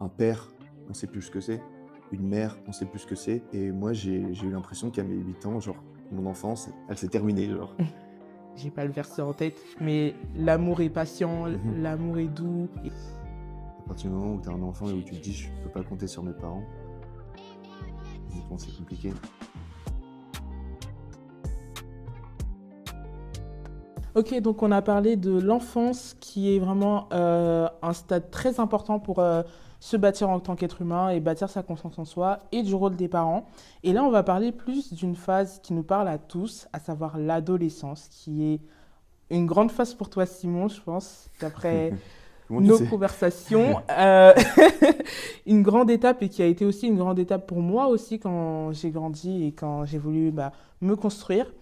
un père, on sait plus ce que c'est. Une mère, on sait plus ce que c'est. Et moi, j'ai eu l'impression qu'à mes 8 ans, genre, mon enfance, elle s'est terminée, genre. J'ai pas le verset en tête, mais l'amour est patient, l'amour est doux. À partir du moment où tu as un enfant et où tu te dis, je peux pas compter sur mes parents, bon, c'est compliqué. Ok, donc on a parlé de l'enfance qui est vraiment un stade très important pour se bâtir en tant qu'être humain et bâtir sa confiance en soi et du rôle des parents. Et là, on va parler plus d'une phase qui nous parle à tous, à savoir l'adolescence, qui est une grande phase pour toi, Simon, je pense, d'après Comment tu nos sais? conversations. Une grande étape et qui a été aussi une grande étape pour moi aussi quand j'ai grandi et quand j'ai voulu me construire.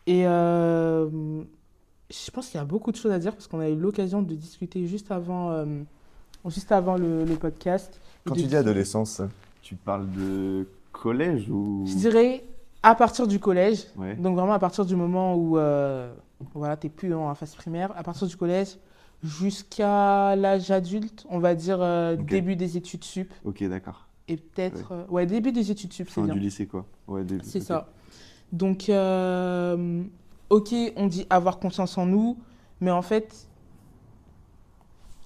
Et je pense qu'il y a beaucoup de choses à dire parce qu'on a eu l'occasion de discuter juste avant le podcast. Et Quand de tu dis discuter- adolescence, tu parles de collège ou... Je dirais à partir du collège, Ouais. donc vraiment à partir du moment où voilà, tu n'es plus en phase primaire, à partir du collège jusqu'à l'âge adulte, on va dire Ok. début des études sup. Ok, d'accord. Et peut-être... ouais, début des études sup, c'est Fin bien. du lycée, quoi. Ouais, début. C'est Ok. ça. Donc, ok, on dit avoir confiance en nous, mais en fait,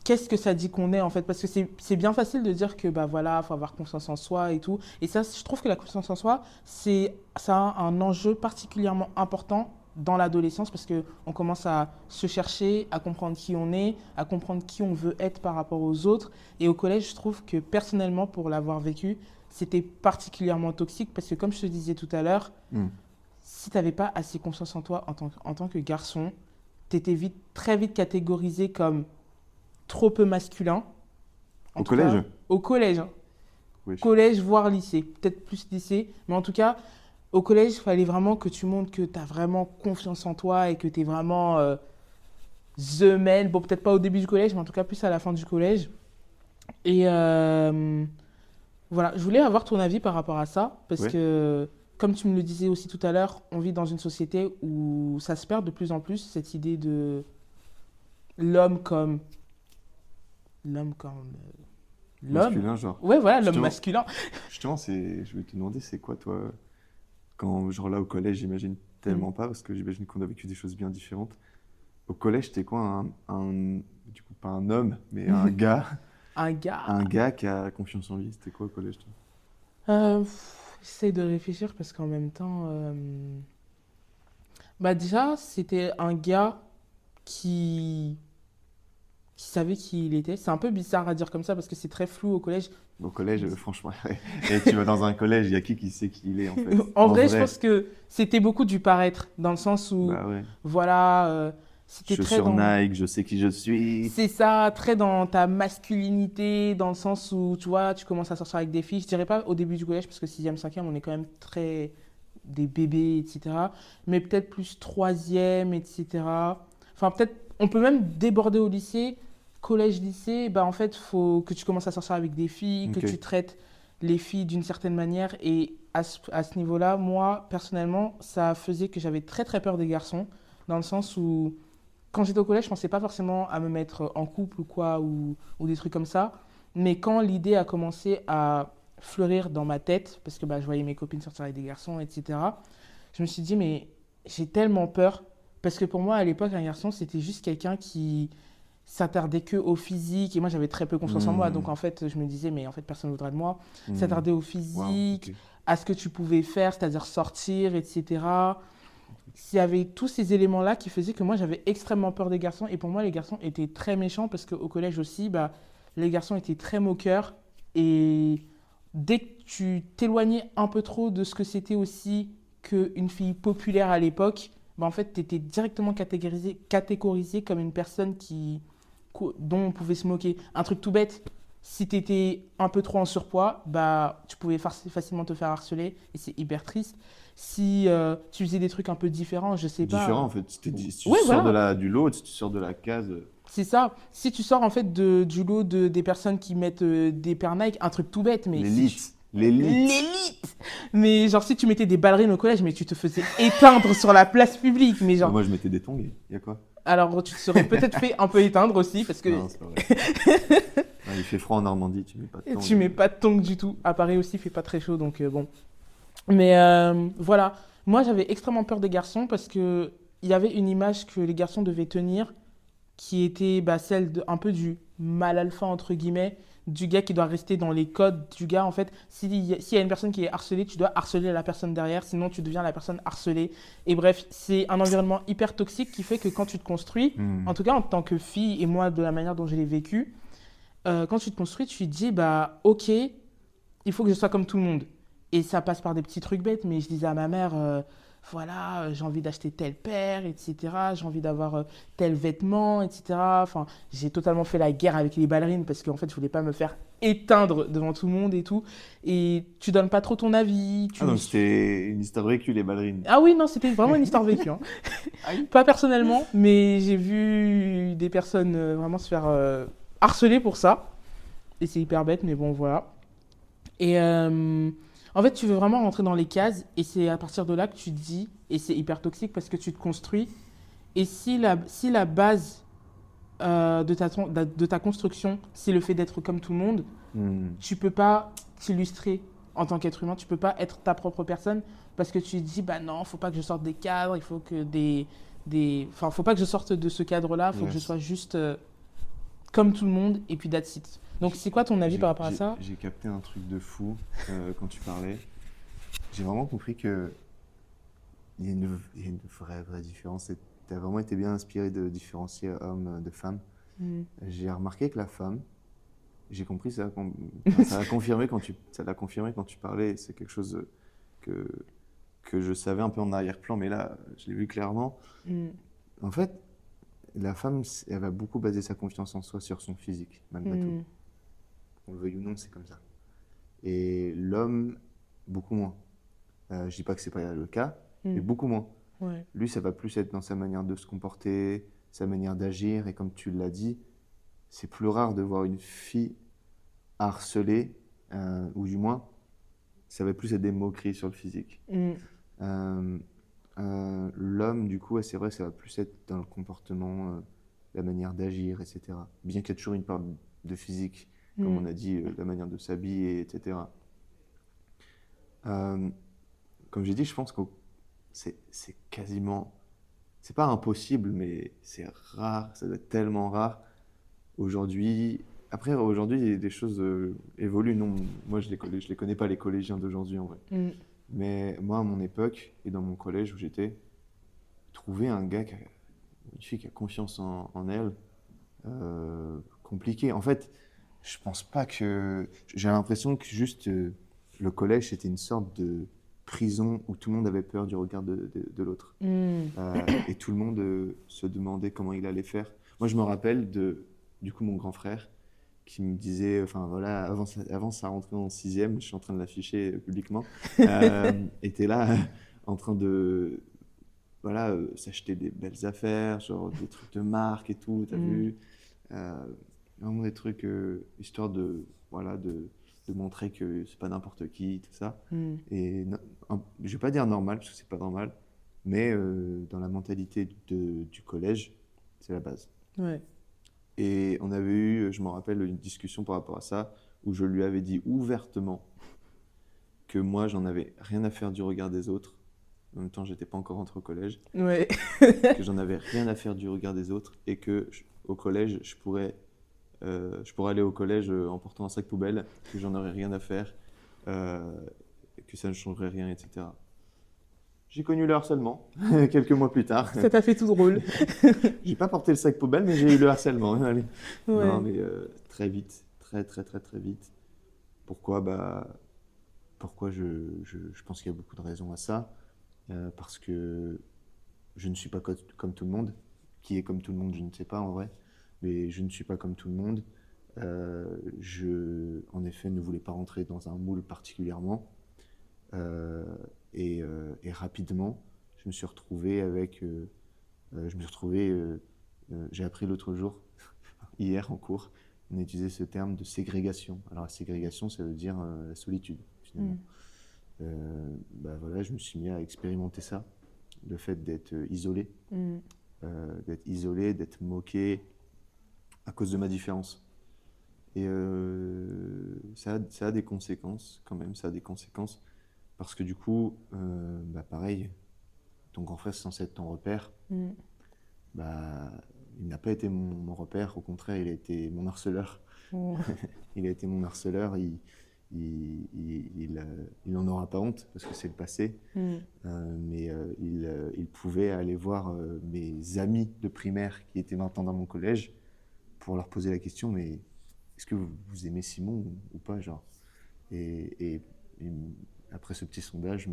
qu'est-ce que ça dit qu'on est en fait? Parce que c'est bien facile de dire que bah voilà, faut avoir confiance en soi et tout. Et ça, je trouve que la confiance en soi, ça a un enjeu particulièrement important dans l'adolescence parce que on commence à se chercher, à comprendre qui on est, à comprendre qui on veut être par rapport aux autres. Et au collège, je trouve que personnellement, pour l'avoir vécu, c'était particulièrement toxique parce que comme je te disais tout à l'heure, Hmm. si tu n'avais pas assez confiance en toi en tant que garçon, tu étais très vite catégorisé comme trop peu masculin. En Au tout cas, collège? au collège. Hein. Wesh. Collège, voire lycée. Peut-être plus lycée. Mais en tout cas, au collège, il fallait vraiment que tu montres que tu as vraiment confiance en toi et que tu es vraiment the man. Bon, peut-être pas au début du collège, mais en tout cas plus à la fin du collège. Et voilà, je voulais avoir ton avis par rapport à ça. Parce Ouais. que, comme tu me le disais aussi tout à l'heure, on vit dans une société où ça se perd de plus en plus, cette idée de l'homme comme... L'homme comme... l'homme. Masculin, genre. Ouais, voilà, l'homme Justement, masculin. justement, je vais te demander, c'est quoi, toi, quand, genre là, au collège, j'imagine tellement pas, parce que j'imagine qu'on a vécu des choses bien différentes. Au collège, t'es quoi, du coup, pas un homme, mais un gars, Un gars. un gars qui a confiance en lui. C'était quoi au collège, toi? J'essaie de réfléchir parce qu'en même temps... Bah déjà, c'était un gars qui... qui savait qui il était. C'est un peu bizarre à dire comme ça parce que c'est très flou au collège. Au collège, franchement, et tu vas dans un collège, il y a qui sait qui il est, en fait? En vrai, je pense que c'était beaucoup du paraître, dans le sens où, Bah ouais. voilà, c'était très Chaussures dans... Nike, je sais qui je suis. C'est ça, très dans ta masculinité, dans le sens où, tu vois, tu commences à sortir avec des filles. Je dirais pas au début du collège, parce que 6e, 5e, on est quand même très des bébés, etc. Mais peut-être plus 3e, etc. Enfin, peut-être, on peut même déborder au lycée, collège, lycée. Bah, en fait, il faut que tu commences à sortir avec des filles, que Ok. tu traites les filles d'une certaine manière. Et à ce niveau-là, moi, personnellement, ça faisait que j'avais très, très peur des garçons, dans le sens où quand j'étais au collège, je pensais pas forcément à me mettre en couple ou quoi, ou des trucs comme ça. Mais quand l'idée a commencé à fleurir dans ma tête, parce que bah, je voyais mes copines sortir avec des garçons, etc., je me suis dit, mais j'ai tellement peur. Parce que pour moi, à l'époque, un garçon, c'était juste quelqu'un qui s'attardait que au physique. Et moi, j'avais très peu confiance en moi. Hmm. Donc, en fait, je me disais, mais en fait, personne ne voudrait de moi. Hmm. S'attarder au Wow, physique, ok. à ce que tu pouvais faire, c'est-à-dire sortir, etc. Il y avait tous ces éléments-là qui faisaient que moi, j'avais extrêmement peur des garçons. Et pour moi, les garçons étaient très méchants parce qu'au collège aussi, bah, les garçons étaient très moqueurs. Et dès que tu t'éloignais un peu trop de ce que c'était aussi qu'une fille populaire à l'époque, bah, en fait, tu étais directement catégorisé comme une personne dont on pouvait se moquer. Un truc tout bête, si tu étais un peu trop en surpoids, bah, tu pouvais facilement te faire harceler et c'est hyper triste. Si tu faisais des trucs un peu différents, je sais pas. Différent, en fait. Si tu Ouais, sors voilà. du lot, si tu sors de la case. C'est ça. Si tu sors en fait du lot des personnes qui mettent des paires Nike, un truc tout bête, mais si tu- L'élite. L'élite. L'élite. Mais genre, si tu mettais des ballerines au collège, mais tu te faisais éteindre sur la place publique. Mais genre, Moi, je mettais des tongs, y a quoi? alors tu te serais peut-être fait un peu éteindre aussi parce que Non, c'est pas vrai. Ouais, il fait froid en Normandie, tu mets pas de tongs. tu mets pas de tongs du tout. À Paris aussi, il fait pas très chaud, donc bon. Mais voilà, moi j'avais extrêmement peur des garçons parce que il y avait une image que les garçons devaient tenir qui était celle un peu du mal alpha entre guillemets, du gars qui doit rester dans les codes du gars en fait. S'il y a une personne qui est harcelée, tu dois harceler la personne derrière, sinon tu deviens la personne harcelée. Et bref, c'est un environnement hyper toxique qui fait que quand tu te construis, en tout cas en tant que fille et moi de la manière dont je l'ai vécu, quand tu te construis, tu te dis ok, il faut que je sois comme tout le monde. Et ça passe par des petits trucs bêtes, mais je disais à ma mère, voilà, j'ai envie d'acheter telle paire, etc. J'ai envie d'avoir tel vêtement, etc. Enfin, j'ai totalement fait la guerre avec les ballerines parce qu'en fait, je voulais pas me faire éteindre devant tout le monde et tout. Et tu donnes pas trop ton avis. Ah, donc c'était une histoire vécue, les ballerines. Ah oui, non, c'était vraiment une histoire vécue. Hein. Pas personnellement, mais j'ai vu des personnes vraiment se faire harceler pour ça. Et c'est hyper bête, mais bon, voilà. Et en fait, tu veux vraiment rentrer dans les cases et c'est à partir de là que tu te dis, et c'est hyper toxique parce que tu te construis. Et si la base de ta construction, c'est le fait d'être comme tout le monde, tu peux pas t'illustrer en tant qu'être humain, tu peux pas être ta propre personne parce que tu te dis, non, faut pas que je sorte des cadres, il faut que Enfin, faut pas que je sorte de ce cadre-là, faut que je sois juste comme tout le monde et puis that's it. Donc, c'est quoi ton avis par rapport à ça? J'ai capté un truc de fou quand tu parlais. J'ai vraiment compris que il y a une vraie différence. Tu as vraiment été bien inspiré de différencier homme de femme. J'ai remarqué que la femme, j'ai compris, ça l'a confirmé quand tu parlais. C'est quelque chose que je savais un peu en arrière-plan, mais là, je l'ai vu clairement. En fait, la femme, elle va beaucoup baser sa confiance en soi sur son physique, malgré tout. Qu'on le veuille ou non, c'est comme ça. Et l'homme, beaucoup moins. Je dis pas que c'est pas le cas, mais beaucoup moins. Ouais. Lui, ça va plus être dans sa manière de se comporter, sa manière d'agir, et comme tu l'as dit, c'est plus rare de voir une fille harcelée, ou du moins, ça va plus être des moqueries sur le physique. L'homme, du coup, c'est vrai, ça va plus être dans le comportement, la manière d'agir, etc. Bien qu'il y ait toujours une part de physique, comme on a dit, la manière de s'habiller, etc. Comme j'ai dit, je pense que c'est quasiment... C'est pas impossible, mais c'est rare, ça doit être tellement rare. Aujourd'hui... Après, aujourd'hui, les choses évoluent. Non, moi, je les connais pas, les collégiens d'aujourd'hui, en vrai. Mais moi, à mon époque, et dans mon collège où j'étais, trouver un gars, une fille qui a confiance en elle, compliqué. En fait, je pense pas que... J'ai l'impression que juste le collège, c'était une sorte de prison où tout le monde avait peur du regard de l'autre. Et tout le monde se demandait comment il allait faire. Moi, je me rappelle du coup, mon grand frère qui me disait, enfin voilà, avant sa rentrée en 6e, je suis en train de l'afficher publiquement, était là en train de voilà, s'acheter des belles affaires, genre des trucs de marque et tout, t'as vu, vraiment des trucs histoire de voilà de montrer que c'est pas n'importe qui, tout ça. Et je vais pas dire normal parce que c'est pas normal, mais dans la mentalité du collège, c'est la base. Ouais. Et on avait eu, je me rappelle, une discussion par rapport à ça, où je lui avais dit ouvertement que moi, j'en avais rien à faire du regard des autres. En même temps, j'étais pas encore rentré au collège. Ouais. Que j'en avais rien à faire du regard des autres et que au collège, je pourrais aller au collège en portant un sac poubelle, que j'en aurais rien à faire, que ça ne changerait rien, etc. J'ai connu le harcèlement quelques mois plus tard. Ça t'a fait tout drôle. J'ai pas porté le sac poubelle, mais j'ai eu le harcèlement. Allez. Ouais. Non, mais très vite, très vite. Pourquoi pourquoi je pense qu'il y a beaucoup de raisons à ça. Parce que je ne suis pas comme tout le monde. Qui est comme tout le monde, je ne sais pas en vrai. Mais je ne suis pas comme tout le monde. En effet, ne voulais pas rentrer dans un moule particulièrement. Et rapidement, je me suis retrouvé avec... j'ai appris l'autre jour, hier en cours, on a utilisé ce terme de ségrégation. Alors la ségrégation, ça veut dire la solitude, finalement. bah voilà, je me suis mis à expérimenter ça, le fait d'être isolé, d'être moqué à cause de ma différence. Et ça a des conséquences quand même, ça a des conséquences parce que du coup, bah pareil, ton grand frère c'est censé être ton repère, bah il n'a pas été mon repère, au contraire il a été mon harceleur. Il a été mon harceleur, il n'en aura pas honte parce que c'est le passé, mais il pouvait aller voir mes amis de primaire qui étaient maintenant dans mon collège pour leur poser la question, mais est-ce que vous aimez Simon ou pas, genre. Et après ce petit sondage,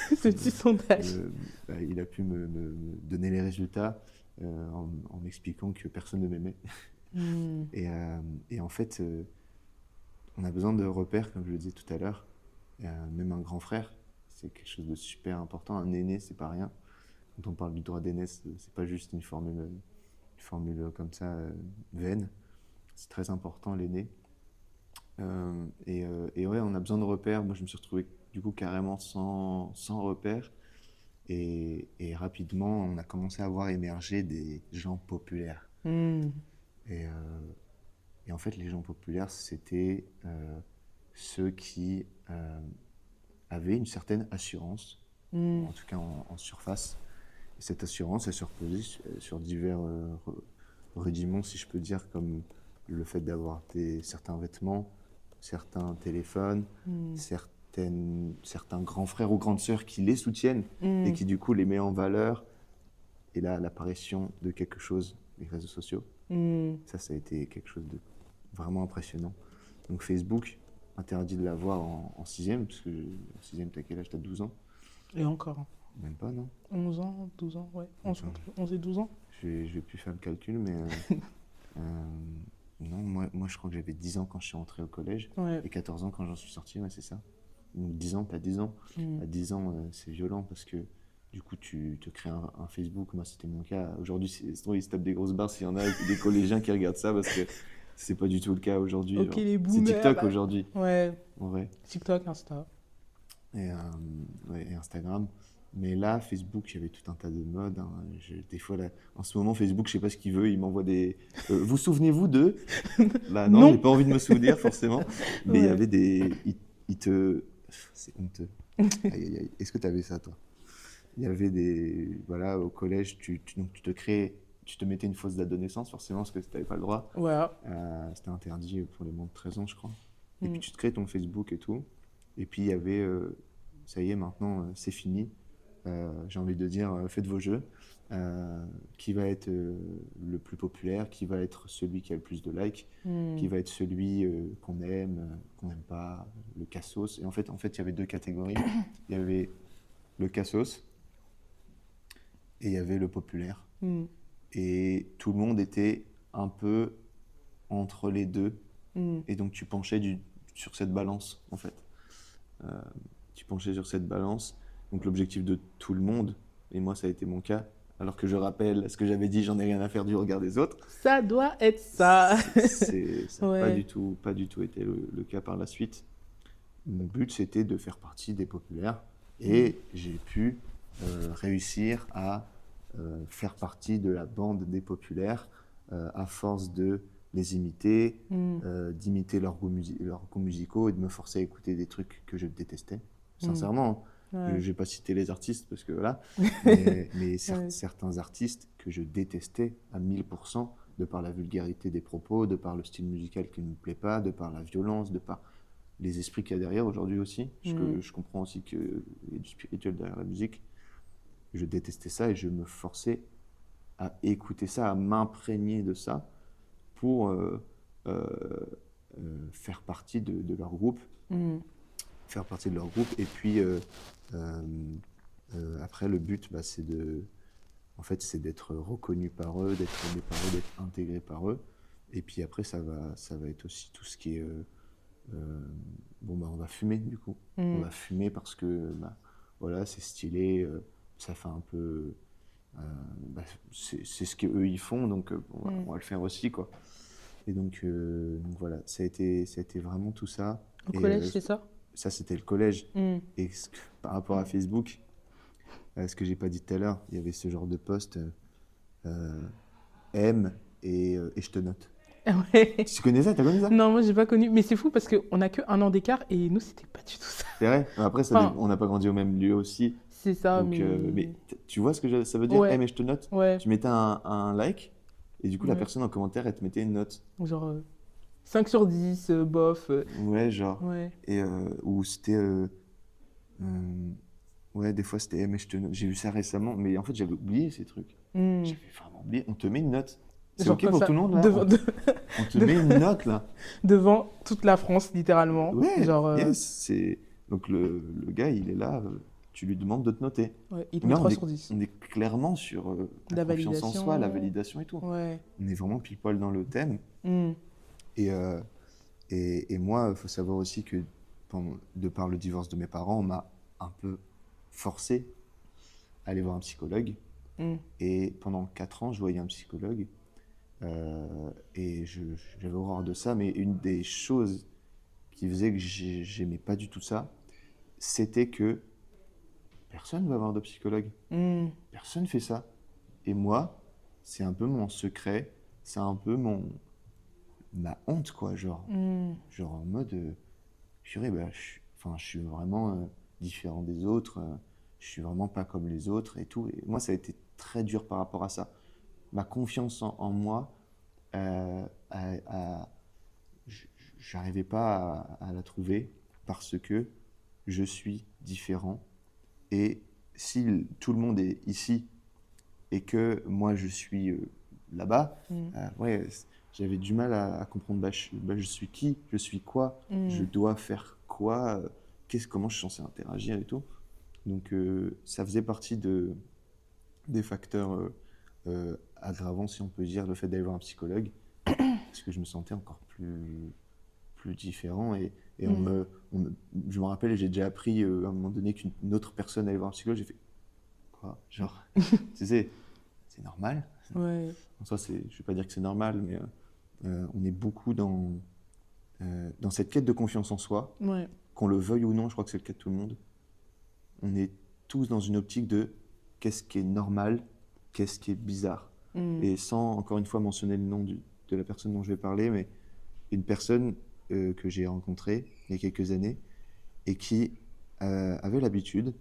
Ce petit sondage. bah, il a pu me donner les résultats en m'expliquant que personne ne m'aimait. Et en fait, on a besoin de repères, comme je le disais tout à l'heure. Même un grand frère, c'est quelque chose de super important. Un aîné, c'est pas rien. Quand on parle du droit d'aînesse, c'est pas juste une formule comme ça, vaine. C'est très important, l'aîné. Et ouais, on a besoin de repères. Moi, je me suis retrouvé du coup carrément sans repères. Et rapidement, on a commencé à voir émerger des gens populaires. Et en fait, les gens populaires, c'était ceux qui avaient une certaine assurance, en tout cas en surface. Et cette assurance, elle se reposait sur divers rudiments, si je peux dire, comme le fait d'avoir certains vêtements, certains téléphones, certains grands frères ou grandes sœurs qui les soutiennent et qui du coup les met en valeur. Et là, l'apparition de quelque chose, les réseaux sociaux, ça a été quelque chose de vraiment impressionnant. Donc Facebook, interdit de l'avoir en 6e, parce que en 6e, t'as quel âge? T'as 12 ans? Et encore. Même pas, non? 11 ans, 12 ans, ouais. 11 et 12 ans. Je vais plus faire le calcul, mais non, moi je crois que j'avais 10 ans quand je suis entré au collège, et 14 ans quand j'en suis sorti, ouais, c'est ça. Donc 10 ans, t'as 10 ans. À 10 ans, c'est violent parce que du coup, tu te crées un Facebook. Moi, c'était mon cas. Aujourd'hui, ils se tapent des grosses barres s'il y en a des collégiens qui regardent ça parce que c'est pas du tout le cas aujourd'hui. Ok, les C'est boomers. TikTok aujourd'hui, Ouais, en vrai. TikTok, Insta. Et, ouais, et Instagram. Mais là, Facebook, il y avait tout un tas de modes, hein. Des fois, là, en ce moment, Facebook, je sais pas ce qu'il veut, il m'envoie des. Vous souvenez-vous de. Là, non, Non. j'ai pas envie de me souvenir, forcément. Mais il y Ouais. avait des. Il te. C'est honteux. Aïe, aïe, aïe. Est-ce que tu avais ça, toi? Il y avait des. Voilà, au collège, donc tu te créais. Tu te mettais une fausse date de naissance, forcément, parce que tu n'avais pas le droit. Voilà. C'était interdit pour les moins de 13 ans, je crois. Et puis tu te crées ton Facebook et tout. Et puis il y avait. Ça y est, maintenant, c'est fini. J'ai envie de dire, faites vos jeux. Qui va être le plus populaire, qui va être celui qui a le plus de likes, qui va être celui qu'on n'aime pas, le cassos. Et en fait, il y avait deux catégories. Il y avait le cassos et il y avait le populaire. Et tout le monde était un peu entre les deux. Et donc tu penchais sur cette balance, en fait. Tu penchais sur cette balance. Donc l'objectif de tout le monde, et moi ça a été mon cas, alors que je rappelle ce que j'avais dit, j'en ai rien à faire du regard des autres. Ça doit être ça. Ça n'a Ouais. pas du tout été le cas par la suite. Mon but c'était de faire partie des populaires et j'ai pu réussir à faire partie de la bande des populaires à force de les imiter, d'imiter leurs goûts musicaux et de me forcer à écouter des trucs que je détestais, sincèrement. Ouais. Je ne vais pas citer les artistes parce que voilà, mais certains artistes que je détestais à 1000%, de par la vulgarité des propos, de par le style musical qui ne me plaît pas, de par la violence, de par les esprits qu'il y a derrière aujourd'hui aussi. Je comprends aussi qu'il y a du spirituel derrière la musique. Je détestais ça et je me forçais à écouter ça, à m'imprégner de ça pour faire partie de leur groupe. Faire partie de leur groupe. Et puis, après, le but, bah, c'est d'être reconnu par eux, d'être aimé par eux, d'être intégré par eux. Et puis après, ça va être aussi tout ce qui est... bon, bah, on va fumer, du coup. On va fumer parce que, bah, voilà, c'est stylé, ça fait un peu... bah, c'est ce qu'eux, ils font, donc on va le faire aussi, quoi. Et donc voilà, ça a été vraiment tout ça. Au collège, c'est ça? ça, c'était le collège. Mm. Et par rapport à Facebook, ce que j'ai pas dit tout à l'heure, il y avait ce genre de post aime et je te note. Ouais. Tu connais ça? T'as connu ça? Non, moi, j'ai pas connu. Mais c'est fou parce qu'on a que 1 an d'écart et nous, c'était pas du tout ça. C'est vrai? Après, Enfin, on n'a pas grandi au même lieu aussi. c'est ça, Donc, mais tu vois ce que ça veut dire? Ouais, Aime et je te note. ouais, Tu mettais un like et du coup, la ouais. personne en commentaire, elle te mettait une note. Genre 5 sur 10, bof. Ouais, genre. Ouais. Et ou c'était. Euh, ouais, des fois, c'était aime et je te note. J'ai vu ça récemment, mais en fait, j'avais oublié ces trucs. Mm. J'avais vraiment oublié. On te met une note. C'est Genre OK comme pour ça, tout le monde, là? devant, On te met une note, là. devant toute la France, littéralement. Ouais, Genre, yes. Donc, le gars, il est là. Tu lui demandes de te noter. ouais, il te met Là, 3 sur 10. on est clairement sur la La confiance en soi, la validation. validation et tout. Ouais. On est vraiment pile poil dans le thème. Mm. Et, et moi, il faut savoir aussi que, de par le divorce de mes parents, on m'a un peu forcé à aller voir un psychologue. Mm. Et pendant 4 ans, je voyais un psychologue. Et j'avais horreur de ça. Mais une des choses qui faisait que j'aimais pas du tout ça, c'était que personne ne va voir de psychologue. Mm. Personne fait ça. Et moi, c'est un peu mon secret, c'est un peu ma honte, quoi. Genre Mm. en mode, purée, bah, je suis vraiment différent des autres, je suis vraiment pas comme les autres et tout. Et moi, ça a été très dur par rapport à ça. Ma confiance en moi, j'arrivais pas à la trouver parce que je suis différent. Et si tout le monde est ici et que moi je suis là-bas, Mm. ouais, j'avais du mal à comprendre je suis qui, je suis quoi, Mm. je dois faire quoi, comment je suis censé interagir et tout. Donc ça faisait partie des facteurs aggravants, si on peut dire, le fait d'aller voir un psychologue, parce que je me sentais encore plus différent. Et Mm. je me rappelle, j'ai déjà appris à un moment donné qu'une autre personne allait voir un psychologue, j'ai fait quoi? Genre, tu sais, c'est normal. Ouais. En soi, je ne vais pas dire que c'est normal, mais on est beaucoup dans cette quête de confiance en soi, Ouais. qu'on le veuille ou non, je crois que c'est le cas de tout le monde. On est tous dans une optique de qu'est-ce qui est normal, qu'est-ce qui est bizarre. Mm. Et sans, encore une fois, mentionner le nom de la personne dont je vais parler, mais une personne que j'ai rencontrée il y a quelques années et qui avait l'habitude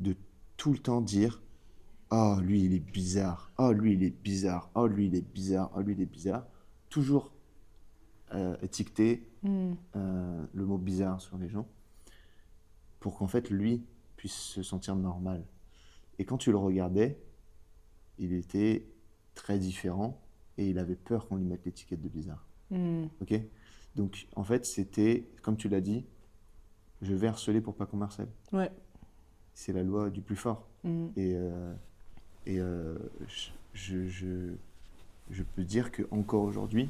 de tout le temps dire oh, lui, il est bizarre. Oh, lui, il est bizarre. Oh, lui, il est bizarre. Oh, lui, il est bizarre. Toujours étiqueter Mm. le mot bizarre sur les gens pour qu'en fait, lui puisse se sentir normal. Et quand tu le regardais, il était très différent et il avait peur qu'on lui mette l'étiquette de bizarre. Mm. Ok? Donc, en fait, c'était, comme tu l'as dit, je vais harceler pour pas qu'on m'harcèle. Ouais. C'est la loi du plus fort. Mm. Et je peux dire qu'encore aujourd'hui,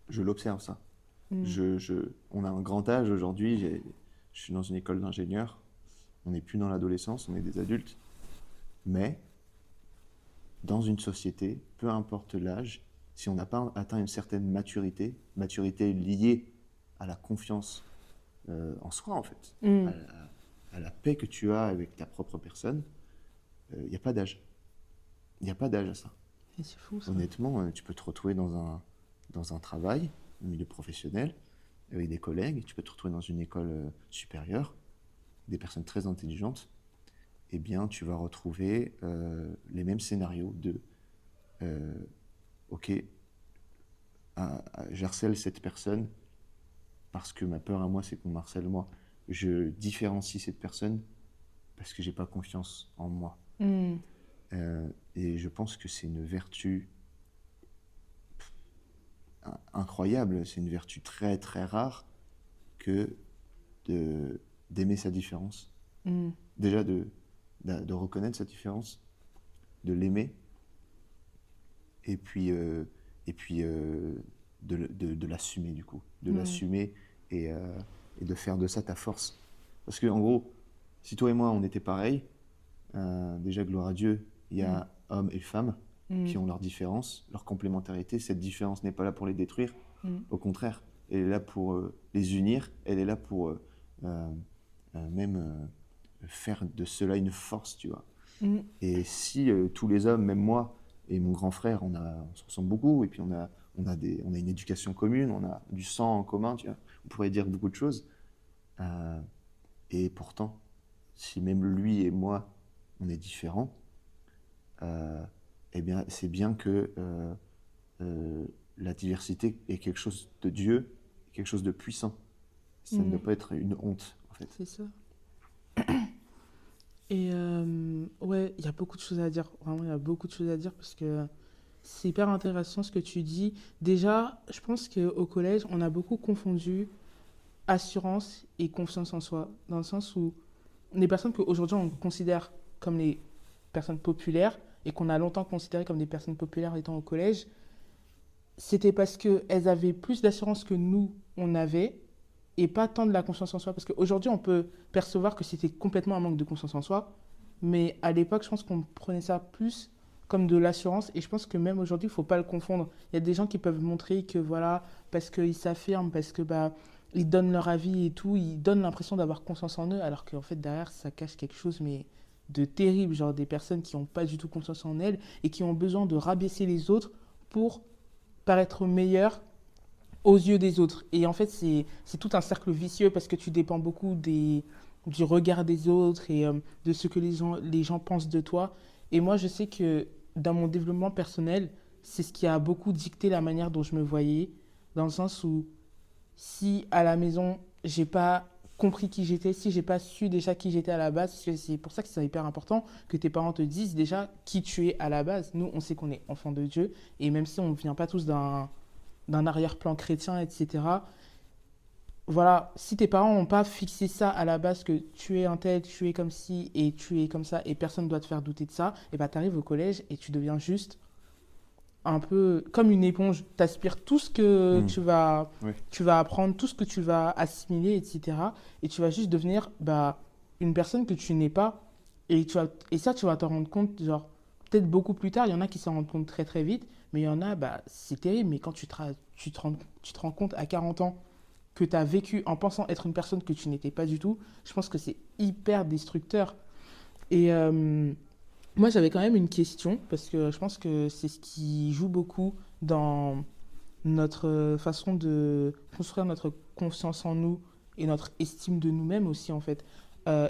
je l'observe ça. Mm. On a un grand âge aujourd'hui, je suis dans une école d'ingénieur, on n'est plus dans l'adolescence, on est des adultes, mais dans une société, peu importe l'âge, si on n'a pas atteint une certaine maturité liée à la confiance en soi en fait, Mm. à la paix que tu as avec ta propre personne, il n'y a pas d'âge. Il n'y a pas d'âge à ça. Et c'est fou ça. Honnêtement, tu peux te retrouver dans un travail, un milieu professionnel, avec des collègues, tu peux te retrouver dans une école supérieure, des personnes très intelligentes, eh bien, tu vas retrouver les mêmes scénarios de ok, j'harcèle cette personne parce que ma peur à moi, c'est qu'on m'harcèle moi. Je différencie cette personne parce que j'ai pas confiance en moi. Mm. Et je pense que c'est une vertu incroyable, c'est une vertu très très rare que d'aimer sa différence. Mm. Déjà de reconnaître sa différence, de l'aimer, et puis de l'assumer du coup, de Ouais. l'assumer et de faire de ça ta force. Parce que en gros, si toi et moi on était pareils, déjà gloire à Dieu, il y a hommes et femmes qui Mm. ont leurs différences, leur complémentarité. Cette différence n'est pas là pour les détruire, Mm. au contraire, elle est là pour les unir, elle est là euh, même faire de cela une force, tu vois. Mm. Et si tous les hommes, même moi et mon grand frère, on se ressemble beaucoup, et puis on a une éducation commune, on a du sang en commun, tu vois, on pourrait dire beaucoup de choses. Euh, et pourtant, si même lui et moi, on est différents, euh, eh bien, c'est bien que euh, la diversité est quelque chose de Dieu, quelque chose de puissant. Ça ne Mm. doit pas être une honte, en fait. C'est ça. Et ouais, il y a beaucoup de choses à dire. Vraiment, il y a beaucoup de choses à dire parce que c'est hyper intéressant ce que tu dis. Déjà, je pense qu'au collège, on a beaucoup confondu assurance et confiance en soi. Dans le sens où les personnes qu'aujourd'hui on considère comme les personnes populaires et qu'on a longtemps considéré comme des personnes populaires étant au collège, c'était parce qu'elles avaient plus d'assurance que nous, on avait, et pas tant de la confiance en soi. Parce qu'aujourd'hui, on peut percevoir que c'était complètement un manque de confiance en soi, mais à l'époque, je pense qu'on prenait ça plus comme de l'assurance, et je pense que même aujourd'hui, il ne faut pas le confondre. Il y a des gens qui peuvent montrer que, voilà, parce qu'ils s'affirment, parce que, bah, ils donnent leur avis et tout, ils donnent l'impression d'avoir confiance en eux, alors qu'en fait, derrière, ça cache quelque chose, mais de terrible, genre des personnes qui n'ont pas du tout confiance en elles et qui ont besoin de rabaisser les autres pour paraître meilleur aux yeux des autres. Et en fait, c'est tout un cercle vicieux parce que tu dépends beaucoup du regard des autres et de ce que les gens pensent de toi. Et moi, je sais que dans mon développement personnel, c'est ce qui a beaucoup dicté la manière dont je me voyais, dans le sens où si à la maison, j'ai pas compris qui j'étais, si j'ai pas su déjà qui j'étais à la base, parce que c'est pour ça que c'est hyper important que tes parents te disent déjà qui tu es à la base. Nous, on sait qu'on est enfant de Dieu, et même si on ne vient pas tous d'un arrière-plan chrétien, etc. Voilà, si tes parents n'ont pas fixé ça à la base, que tu es un tel, tu es comme ci et tu es comme ça, et personne ne doit te faire douter de ça, et bah t'arrives au collège et tu deviens juste un peu comme une éponge. T'aspires tout ce que Hmm. Ouais. tu vas apprendre, tout ce que tu vas assimiler, etc. Et tu vas juste devenir bah, une personne que tu n'es pas. Et ça, tu vas t'en rendre compte, genre, peut-être beaucoup plus tard. Il y en a qui s'en rendent compte très très vite, mais il y en a, bah, c'est terrible. Mais quand tu te rends compte à 40 ans que tu as vécu en pensant être une personne que tu n'étais pas du tout, je pense que c'est hyper destructeur. Et moi, j'avais quand même une question, parce que je pense que c'est ce qui joue beaucoup dans notre façon de construire notre confiance en nous et notre estime de nous-mêmes aussi, en fait,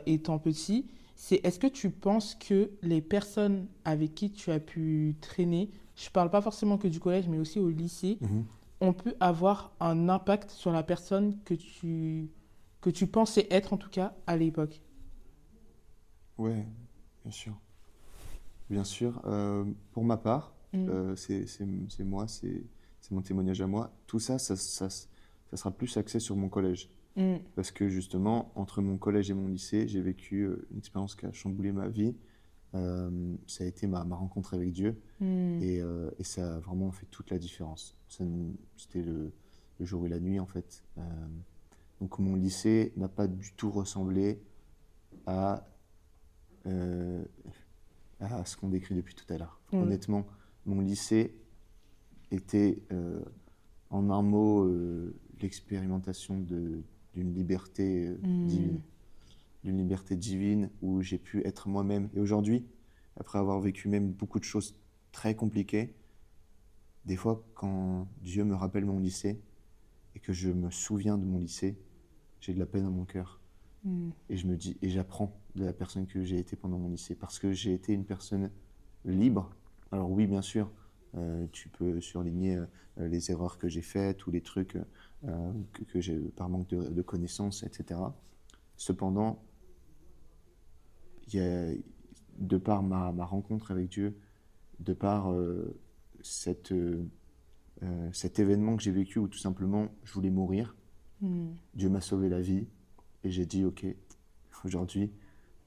étant petit. C'est est-ce que tu penses que les personnes avec qui tu as pu traîner, je parle pas forcément que du collège, mais aussi au lycée, Mhm. ont pu avoir un impact sur la personne que tu pensais être, en tout cas, à l'époque? Ouais, bien sûr. Bien sûr. Pour ma part, Mm, c'est moi, c'est mon témoignage à moi. Tout ça, ça sera plus axé sur mon collège. mm, Parce que justement, entre mon collège et mon lycée, j'ai vécu une expérience qui a chamboulé ma vie. Ça a été ma rencontre avec Dieu. mm, Et ça a vraiment fait toute la différence. C'était le jour et la nuit, en fait. Donc mon lycée n'a pas du tout ressemblé à, euh, à ce qu'on décrit depuis tout à l'heure. mm, Honnêtement, mon lycée était, en un mot, l'expérimentation d'une liberté divine. mm, D'une liberté divine où j'ai pu être moi-même. Et aujourd'hui, après avoir vécu même beaucoup de choses très compliquées, des fois, quand Dieu me rappelle mon lycée et que je me souviens de mon lycée, j'ai de la peine dans mon cœur. mm, Et je me dis, et j'apprends de la personne que j'ai été pendant mon lycée, parce que j'ai été une personne libre. Alors oui, bien sûr, tu peux surligner les erreurs que j'ai faites ou les trucs que j'ai par manque de connaissances, etc. Cependant, il y a, de par ma rencontre avec Dieu, de par cette, cet événement que j'ai vécu où tout simplement je voulais mourir, mm, Dieu m'a sauvé la vie et j'ai dit ok, aujourd'hui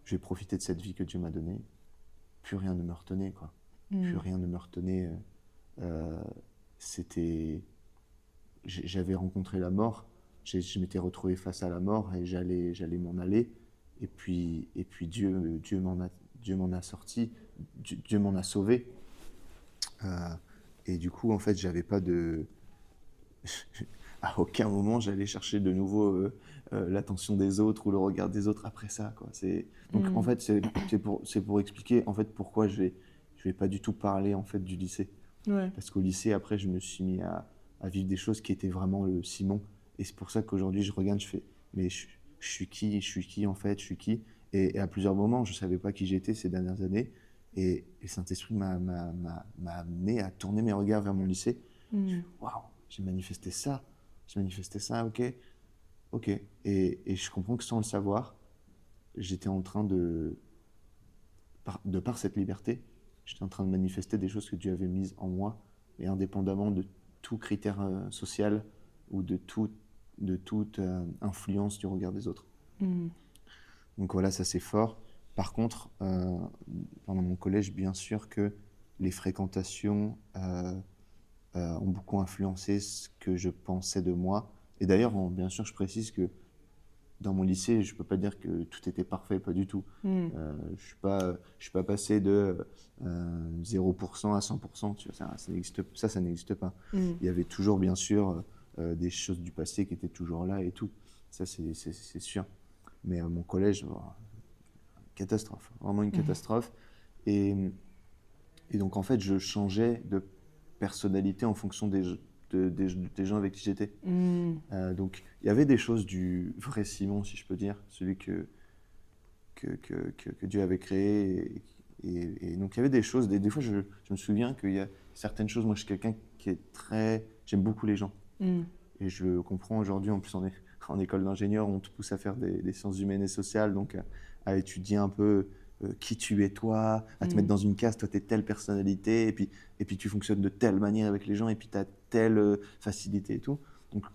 je vais profiter de cette vie que Dieu m'a donnée. Plus rien ne me retenait quoi. Plus mm, rien ne me retenait. Euh, c'était, j'avais rencontré la mort. Je m'étais retrouvé face à la mort et j'allais m'en aller. Et puis Dieu m'en a sorti. Dieu m'en a sauvé. Euh, et du coup, en fait, j'avais pas de. à aucun moment j'allais chercher de nouveau l'attention des autres ou le regard des autres après ça, quoi. Donc en Mm. fait, c'est pour expliquer en fait pourquoi je vais pas du tout parler en fait du lycée. Ouais. Parce qu'au lycée, après, je me suis mis à vivre des choses qui étaient vraiment le Simon. Et c'est pour ça qu'aujourd'hui, je regarde, je fais, mais je suis qui en fait, je suis qui. Et à plusieurs moments, je savais pas qui j'étais ces dernières années. Et Saint-Esprit m'a amené à tourner mes regards vers mon lycée. Je fais, Mm. waouh, j'ai manifesté ça, ok, ok. Et je comprends que sans le savoir, j'étais en train de par cette liberté, j'étais en train de manifester des choses que Dieu avait mises en moi, et indépendamment de tout critère social ou de toute influence du regard des autres. Mm. Donc voilà, ça c'est fort. Par contre, pendant mon collège, bien sûr que les fréquentations ont beaucoup influencé ce que je pensais de moi. Et d'ailleurs, bien sûr, je précise que dans mon lycée, je peux pas dire que tout était parfait, pas du tout. Mm. Je suis pas passé de 0% à 100%, tu vois, ça n'existe pas. Mm. Il y avait toujours, bien sûr, des choses du passé qui étaient toujours là et tout. Ça, c'est sûr. Mais mon collège, oh, catastrophe, vraiment une catastrophe. Et, et donc, en fait, je changeais de personnalité en fonction des gens avec qui j'étais. Mm. Donc, il y avait des choses du vrai Simon, si je peux dire, celui que Dieu avait créé. Et donc, il y avait des choses, des fois, je me souviens qu'il y a certaines choses. Moi, je suis quelqu'un qui est très. J'aime beaucoup les gens. Mm. Et je le comprends aujourd'hui, en plus, en école d'ingénieur, on te pousse à faire des sciences humaines et sociales, donc à étudier un peu qui tu es toi, à te mettre Mm. dans une case, toi, tu es telle personnalité, et puis tu fonctionnes de telle manière avec les gens, et puis tu as telle facilité et tout. Donc,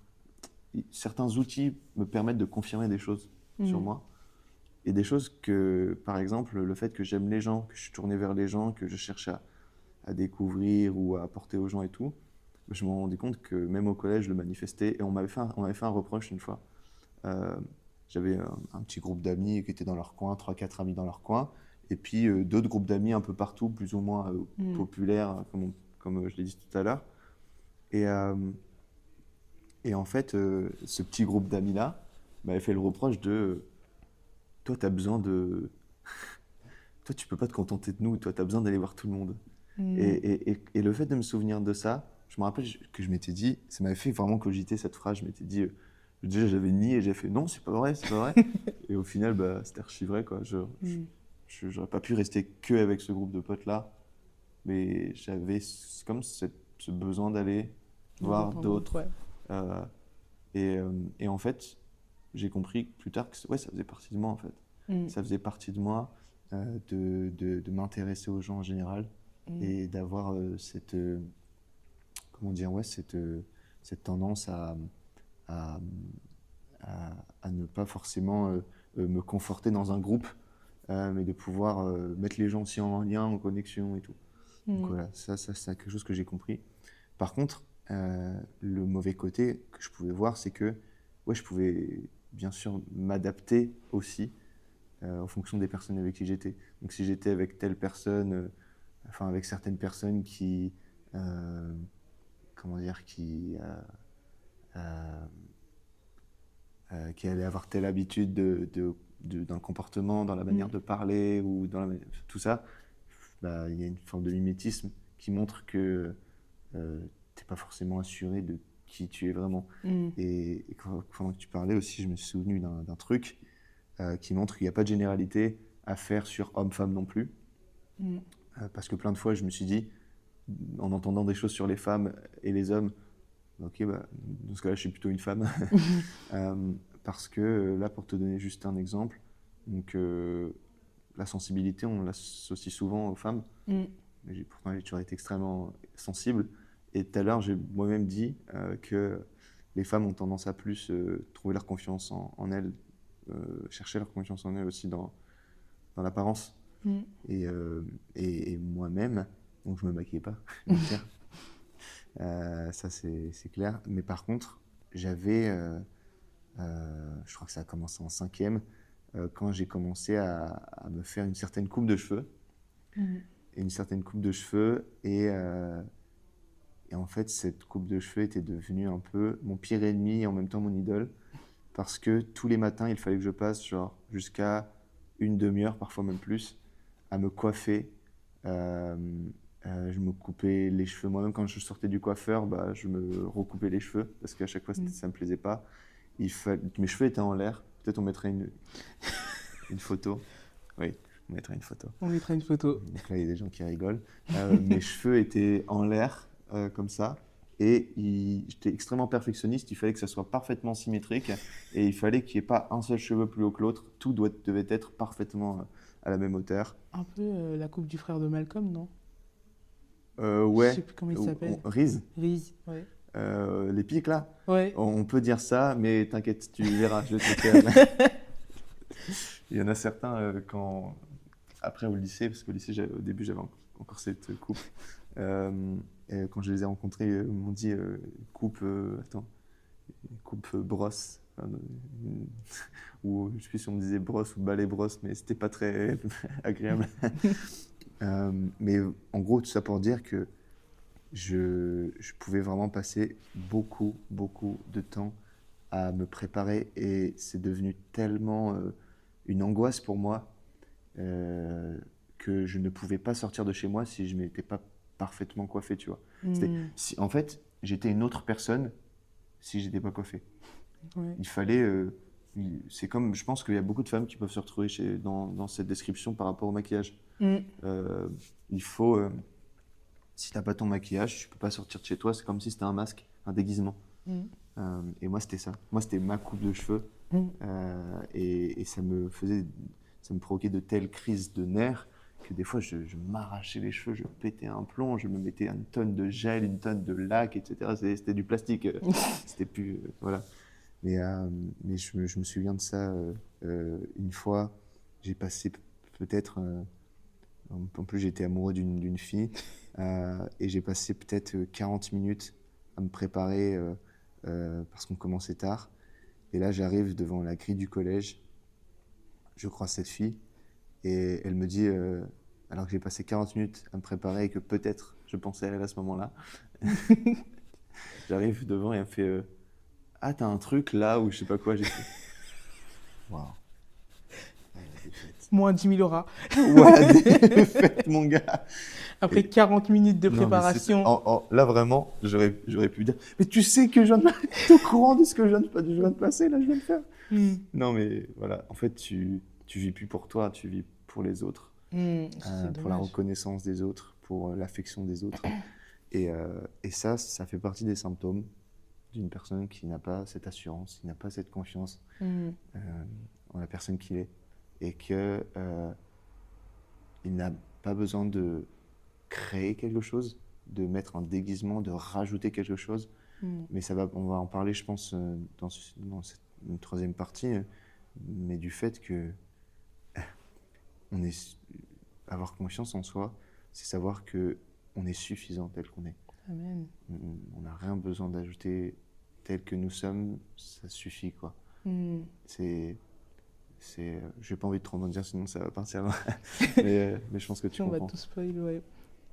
certains outils me permettent de confirmer des choses sur Mm. moi. Et des choses que, par exemple, le fait que j'aime les gens, que je suis tourné vers les gens, que je cherche à découvrir ou à apporter aux gens et tout, je me rendais compte que même au collège, je le manifestais. Et on m'avait fait un reproche une fois. Euh, J'avais un petit groupe d'amis qui étaient dans leur coin, trois quatre amis dans leur coin, et puis d'autres groupes d'amis un peu partout, plus ou moins Mm. populaires, comme je l'ai dit tout à l'heure. Et, euh, et en fait, ce petit groupe d'amis-là m'avait fait le reproche de toi, tu as besoin de. Toi, tu peux pas te contenter de nous, toi, tu as besoin d'aller voir tout le monde. Mm. Et le fait de me souvenir de ça, je me rappelle que je m'étais dit, ça m'avait fait vraiment cogiter cette phrase, je m'étais dit, déjà j'avais nié et j'ai fait non, c'est pas vrai, c'est pas vrai. Et au final, bah, c'était archi vrai, quoi. Mm. J'aurais pas pu rester que avec ce groupe de potes-là, mais j'avais comme ce besoin d'aller De voir reprendre d'autres, d'autres. ouais. euh, et en fait, j'ai compris plus tard que ouais, ça faisait partie de moi, en fait. Mm. Ça faisait partie de moi de m'intéresser aux gens en général Mm. et d'avoir comment dire, ouais, cette tendance à, à ne pas forcément me conforter dans un groupe, mais de pouvoir mettre les gens aussi en lien, en connexion et tout. Donc Mm. voilà, ça c'est quelque chose que j'ai compris. Par contre, le mauvais côté que je pouvais voir, c'est que ouais, je pouvais bien sûr m'adapter aussi en fonction des personnes avec qui j'étais. Donc si j'étais avec telle personne, enfin avec certaines personnes euh, comment dire, euh, qui allaient avoir telle habitude d'un comportement, dans la manière Mm. de parler ou tout ça, bah, il y a une forme de mimétisme qui montre que t'es pas forcément assuré de qui tu es vraiment. Mm. Et pendant que tu parlais aussi, je me suis souvenu d'un truc qui montre qu'il n'y a pas de généralité à faire sur homme-femme non plus. Mm. Parce que plein de fois, je me suis dit, en entendant des choses sur les femmes et les hommes, ok, bah, dans ce cas-là, je suis plutôt une femme. Euh, Parce que là, pour te donner juste un exemple, donc la sensibilité, on l'associe souvent aux femmes. Mm. Mais pourtant, j'ai toujours été extrêmement sensible. Et tout à l'heure, j'ai moi-même dit que les femmes ont tendance à plus trouver leur confiance en elles, chercher leur confiance en elles aussi dans l'apparence. Mm. Et moi-même, donc je me maquillais pas, je vais dire. Ça c'est clair. Mais par contre, j'avais, je crois que ça a commencé en cinquième, quand j'ai commencé à me faire une certaine coupe de cheveux. Mm. Et une certaine coupe de cheveux Et en fait, cette coupe de cheveux était devenue un peu mon pire ennemi et en même temps mon idole. Parce que tous les matins, il fallait que je passe genre jusqu'à une demi-heure, parfois même plus, à me coiffer. Euh, je me coupais les cheveux. Moi-même, quand je sortais du coiffeur, bah, je me recoupais les cheveux parce qu'à chaque fois, ça me plaisait pas. Mes cheveux étaient en l'air. Peut-être on mettrait une photo. Oui, on mettrait une photo. On mettra une photo. Donc là, il y a des gens qui rigolent. Mes cheveux étaient en l'air, comme ça. Et j'étais extrêmement perfectionniste. Il fallait que ça soit parfaitement symétrique. Et il fallait qu'il n'y ait pas un seul cheveu plus haut que l'autre. Tout devait être parfaitement à la même hauteur. Un peu la coupe du frère de Malcolm, non? Ouais. Je sais plus comment il s'appelle. Reese. Reese, ouais. Les pics, là. Ouais. On peut dire ça, mais t'inquiète, tu verras. Je vais te le faire. Il y en a certains, après au lycée, parce qu'au lycée, au début, j'avais encore cette coupe. Et quand je les ai rencontrés, ils m'ont dit coupe brosse. Ou je sais plus si on me disait brosse ou balai brosse, mais c'était pas très agréable. Mais en gros, tout ça pour dire que je pouvais vraiment passer beaucoup de temps à me préparer et c'est devenu tellement une angoisse pour moi que je ne pouvais pas sortir de chez moi si je ne m'étais pas parfaitement coiffé, tu vois. En fait, j'étais une autre personne si je n'étais pas coiffé. Ouais. Il fallait... c'est comme, je pense qu'il y a beaucoup de femmes qui peuvent se retrouver dans cette description par rapport au maquillage. Il faut... si tu n'as pas ton maquillage, tu ne peux pas sortir de chez toi. C'est comme si c'était un masque, un déguisement. Et moi, c'était ça. Moi, c'était ma coupe de cheveux. Et ça me provoquait de telles crises de nerfs que des fois, je m'arrachais les cheveux, je pétais un plomb, je me mettais une tonne de gel, une tonne de lac, etc. C'était du plastique. C'était plus... voilà. Mais je me souviens de ça une fois. J'ai passé peut-être... en plus, j'étais amoureux d'une fille. Et j'ai passé peut-être 40 minutes à me préparer parce qu'on commençait tard. Et là, j'arrive devant la grille du collège. Je croise cette fille et elle me dit, alors que j'ai passé 40 minutes à me préparer et que peut-être je pensais à elle à ce moment-là, j'arrive devant et elle me fait ah, t'as un truc là ou je sais pas quoi. J'ai fait waouh. Moins 10 000 euros. Ouais, défaite, mon gars. Après 40 minutes de Non, préparation. là, vraiment, j'aurais pu dire mais tu sais que je viens t'es au courant de ce que je viens de passer, là, je viens de faire. Non, mais voilà, en fait, tu vis plus pour toi, tu vis pour les autres, pour la reconnaissance des autres, pour l'affection des autres. Et ça fait partie des symptômes d'une personne qui n'a pas cette assurance, qui n'a pas cette confiance en la personne qu'il est. Et qu'il n'a pas besoin de créer quelque chose, de mettre un déguisement, de rajouter quelque chose. Mais on va en parler, je pense, dans cette troisième partie, mais du fait que avoir confiance en soi, c'est savoir qu'on est suffisant tel qu'on est. Amen. On n'a rien besoin d'ajouter tel que nous sommes, ça suffit, quoi. J'ai pas envie de trop en dire, sinon ça va partir loin. mais je pense que tu comprends. On va tout spoiler, ouais.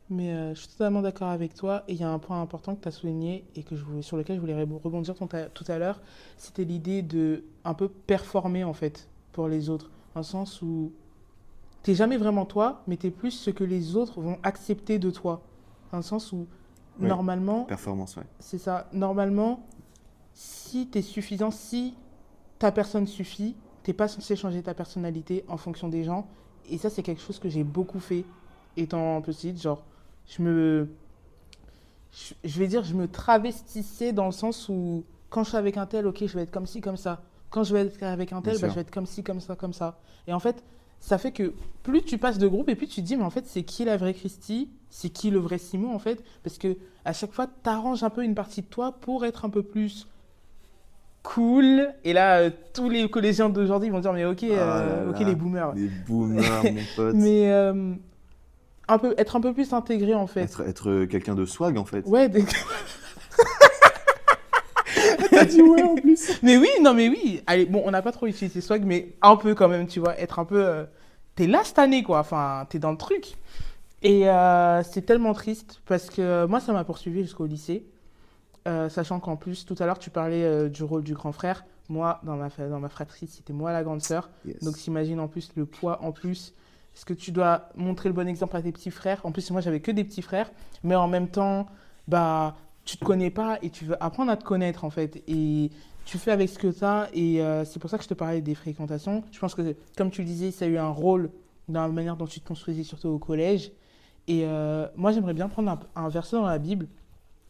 Mais je suis totalement d'accord avec toi. Et il y a un point important que tu as souligné et sur lequel je voulais rebondir tout à l'heure. C'était l'idée de un peu performer, en fait, pour les autres. Dans le sens où t'es jamais vraiment toi, mais t'es plus ce que les autres vont accepter de toi. Dans le sens où, normalement... Performance, ouais. C'est ça. Normalement, si t'es suffisant, si ta personne suffit, t'es pas censé changer ta personnalité en fonction des gens. Et ça, c'est quelque chose que j'ai beaucoup fait étant petite. Genre, je me travestissais dans le sens où quand je suis avec un tel, ok, je vais être comme ci, comme ça. Quand je vais être avec un tel, je vais être comme ci, comme ça, comme ça. Et en fait, ça fait que plus tu passes de groupe et plus tu te dis, mais en fait, c'est qui la vraie Christy? C'est qui le vrai Simon, en fait? Parce que à chaque fois, tu arranges un peu une partie de toi pour être un peu plus cool. Et là, tous les collégiens d'aujourd'hui vont dire, mais ok, les boomers. Les boomers, mon pote. Mais être un peu plus intégré, en fait. Être quelqu'un de swag, en fait. Ouais, T'as dit ouais, en plus. Mais oui. Allez, bon, on n'a pas trop utilisé swag, mais un peu quand même, tu vois. Être un peu... t'es là cette année, quoi. Enfin, t'es dans le truc. Et c'est tellement triste parce que moi, ça m'a poursuivi jusqu'au lycée. Sachant qu'en plus, tout à l'heure, tu parlais du rôle du grand frère. Moi, dans ma fratrie, c'était moi la grande sœur. Donc, Yes. t'imagines en plus le poids en plus. Est-ce que tu dois montrer le bon exemple à tes petits frères? En plus, moi, j'avais que des petits frères. Mais en même temps, bah, tu te connais pas et tu veux apprendre à te connaître, en fait. Et tu fais avec ce que tu as. Et c'est pour ça que je te parlais des fréquentations. Je pense que, comme tu le disais, ça a eu un rôle dans la manière dont tu te construisais, surtout au collège. Et moi, j'aimerais bien prendre un verset dans la Bible